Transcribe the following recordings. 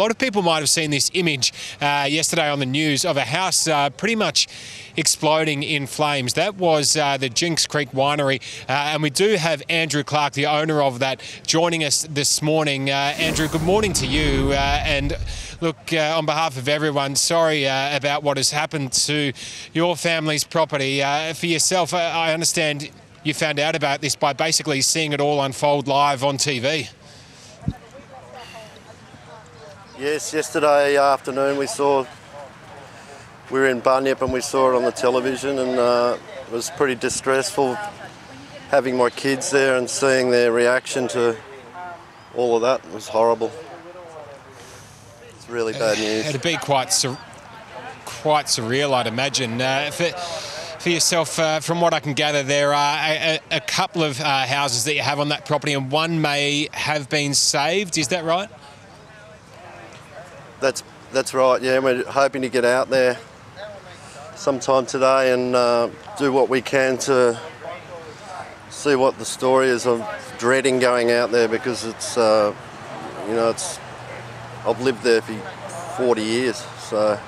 A lot of people might have seen this image yesterday on the news of a house pretty much exploding in flames. That was the Jinx Creek Winery, and we do have Andrew Clark, the owner of that, joining us this morning. Andrew, good morning to you. And look, on behalf of everyone, sorry about what has happened to your family's property. For yourself, I understand you found out about this by basically seeing it all unfold live on TV. Yes, yesterday afternoon we were in Bunyip and we saw it on the television, and it was pretty distressful having my kids there and seeing their reaction to all of that. It was horrible. It's really bad news. It'd be quite surreal, I'd imagine. For yourself, from what I can gather, there are a couple of houses that you have on that property, and one may have been saved. Is that right? That's right, yeah. We're hoping to get out there sometime today and do what we can to see what the story is. I'm dreading going out there because it's, I've lived there for 40 years, so I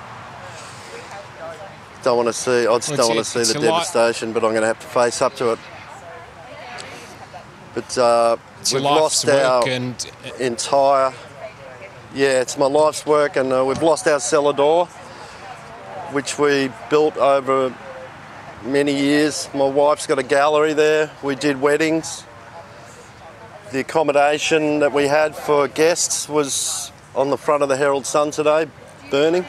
don't want to see the devastation, but I'm going to have to face up to it. But we've lost our entire... Yeah, it's my life's work, and we've lost our cellar door, which we built over many years. My wife's got a gallery there. We did weddings. The accommodation that we had for guests was on the front of the Herald Sun today, burning.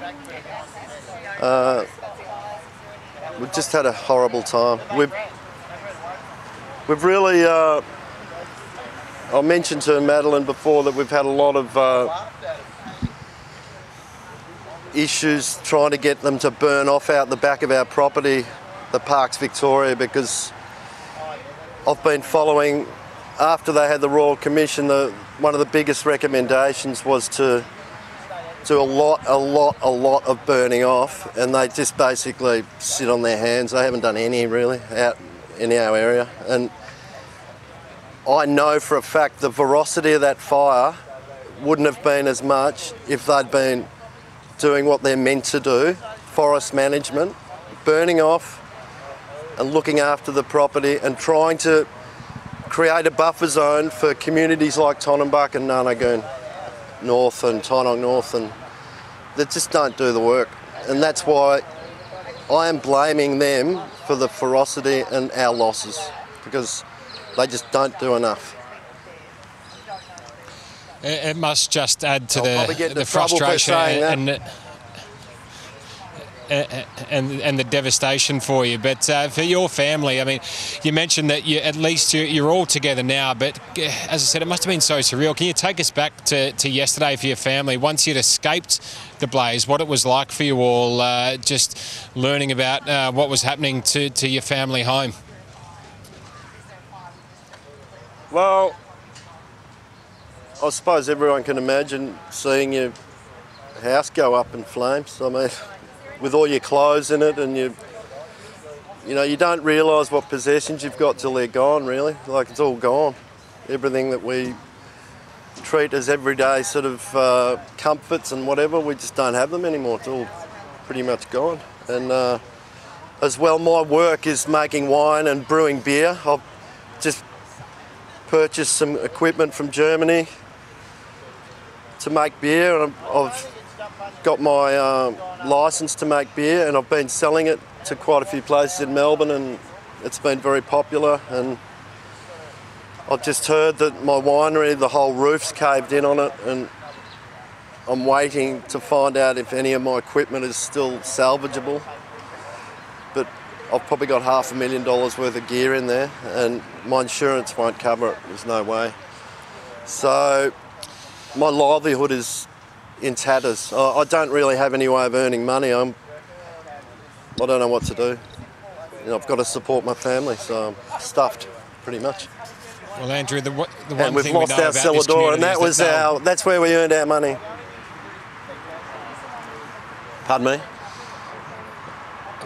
We've just had a horrible time. We've really... I mentioned to Madeline before that we've had a lot of issues trying to get them to burn off out the back of our property, the Parks Victoria, because I've been following, after they had the Royal Commission, one of the biggest recommendations was to do a lot of burning off, and they just basically sit on their hands. They haven't done any really out in our area. And I know for a fact the ferocity of that fire wouldn't have been as much if they'd been doing what they're meant to do, forest management, burning off and looking after the property and trying to create a buffer zone for communities like Tonnumbuck and Nunagoon North and Tynong North, and they just don't do the work. And that's why I am blaming them for the ferocity and our losses, because they just don't do enough. It must just add to the frustration and the devastation for you. But for your family, I mean, you mentioned that at least you're all together now, but as I said, it must have been so surreal. Can you take us back to yesterday for your family, once you'd escaped the blaze, what it was like for you all, just learning about what was happening to your family home? Well, I suppose everyone can imagine seeing your house go up in flames. I mean, with all your clothes in it, and you don't realise what possessions you've got till they're gone, really. Like, it's all gone. Everything that we treat as everyday sort of comforts and whatever, we just don't have them anymore. It's all pretty much gone. And as well, my work is making wine and brewing beer. I've just purchased some equipment from Germany to make beer, and I've got my licence to make beer, and I've been selling it to quite a few places in Melbourne, and it's been very popular. And I've just heard that my winery, the whole roof's caved in on it, and I'm waiting to find out if any of my equipment is still salvageable. But I've probably got $500,000 worth of gear in there, and my insurance won't cover it. There's no way. So my livelihood is in tatters. I don't really have any way of earning money. I don't know what to do. I've got to support my family, so I'm stuffed, pretty much. Well, Andrew, the one and we've thing lost we know our about cellar this door, and community that's where we earned our money. Pardon me?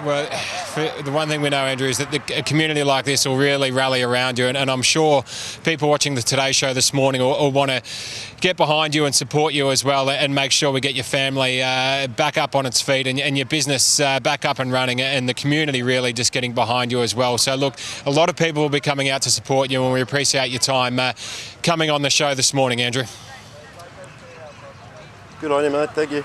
Well, the one thing we know, Andrew, is that a community like this will really rally around you, and I'm sure people watching the Today Show this morning will want to get behind you and support you as well, and make sure we get your family back up on its feet, and your business back up and running, and the community really just getting behind you as well. So look, a lot of people will be coming out to support you, and we appreciate your time coming on the show this morning, Andrew. Good on you, mate. Thank you.